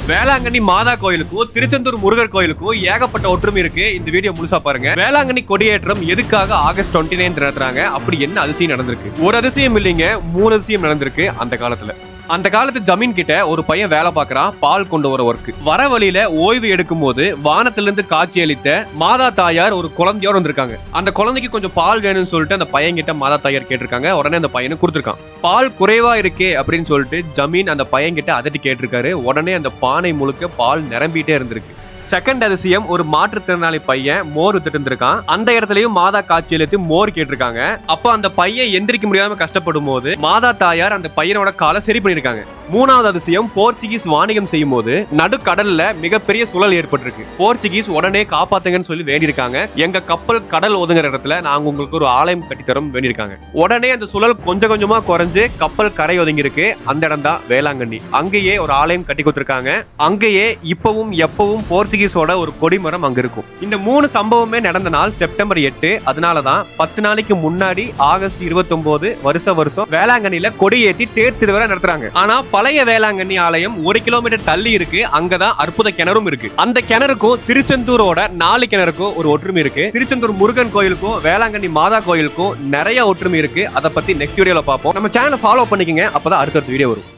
வேளாங்கண்ணி மாதா கோயிலுக்கும் திருச்செந்தூர் முருகர் கோயிலுக்கும் ஏகப்பட்ட ஒற்றுமை இருக்கு. இந்த வீடியோ முழுசா பாருங்க. வேளாங்கண்ணி கொடியேற்றம் எதுக்காக ஆகஸ்ட் 29 நடத்துறாங்க, அப்படி என்ன அதிசயம் நடந்திருக்கு? ஒரு அதிசயம் இல்லைங்க, 3 அதிசயம் நடந்திருக்கு. அந்த காலத்து ஜமீன் கிட்ட ஒரு பையன் வேலை பாக்குறான், பால் கொண்டு வர ஒர்க். வர வழியில ஓய்வு எடுக்கும் போது வானத்திலிருந்து காட்சி அளித்த மாதா தாயார் ஒரு குழந்தையோட வந்திருக்காங்க. அந்த குழந்தைக்கு கொஞ்சம் பால் வேணும்னு சொல்லிட்டு அந்த பையன் கிட்ட மாதா தாயார் கேட்டிருக்காங்க. உடனே அந்த பையனை கொடுத்திருக்கான். பால் குறைவா இருக்கே அப்படின்னு சொல்லிட்டு ஜமீன் அந்த பையன் கிட்ட அதட்டி கேட்டிருக்காரு. உடனே அந்த பானை முழுக்க பால் நிரம்பிட்டே இருந்திருக்கு. செகண்ட் அதிசயம், ஒரு மாற்றுத்திறனாளி பையன் மோர் வித்துட்டு இருந்திருக்கான். அந்த இடத்துலயும் மாதா காட்சி அளித்து மோர் கேட்டிருக்காங்க. அப்ப அந்த பையன் எந்திரிக்க முடியாம கஷ்டப்படும் போது மாதா தாயார் அந்த பையனோட காலை சரி பண்ணிருக்காங்க. மூணாவது அதிசயம், போர்ச்சுகீஸ் வாணிகம் செய்யும் போது நடுக்கடல்ல மிகப்பெரிய சுழல் ஏற்பட்டிருக்கு. போர்ச்சுகீஸ் உடனே காப்பாத்துங்கன்னு சொல்லி வேண்டியிருக்காங்க. எங்க கப்பல் கடல் ஒதுங்குற இடத்துல நாங்க உங்களுக்கு ஒரு ஆலயம் கட்டித்தரோம் வேண்டியிருக்காங்க. உடனே அந்த சுழல் கொஞ்சம் கொஞ்சமா குறைஞ்சு கப்பல் கரை ஒதுங்கி இருக்கு. அந்த இடம் தான் வேளாங்கண்ணி. அங்கேயே ஒரு ஆலயம் கட்டி கொடுத்திருக்காங்க. அங்கேயே இப்பவும் எப்பவும் போர்ச்சுகீஸோட ஒரு கொடிமரம் அங்க இருக்கும். இந்த 3 சம்பவமே நடந்த நாள் செப்டம்பர் 8. அதனாலதான் 10 நாளைக்கு முன்னாடி ஆகஸ்ட் 29 வருஷம் வேளாங்கண்ணில கொடி ஏத்தி தேர் திருவிழா நடத்துறாங்க. ஆனா பழைய வேளாங்கண்ணி ஆலயம் 1 கிலோமீட்டர் தள்ளி இருக்கு. அங்கதான் அற்புத கிணறும் இருக்கு. அந்த கிணறுக்கும் திருச்செந்தூரோட 4 கிணறுக்கும் ஒரு ஒற்றுமை இருக்கு. திருச்செந்தூர் முருகன் கோயிலுக்கும் வேளாங்கண்ணி மாதா கோயிலுக்கும் நிறைய ஒற்றுமை இருக்கு. அதை பத்தி நெக்ஸ்ட் வீடியோல பார்ப்போம். நம்ம சேனலை ஃபாலோ பண்ணிக்கங்க, அப்பதான் அடுத்த வீடியோ வரும்.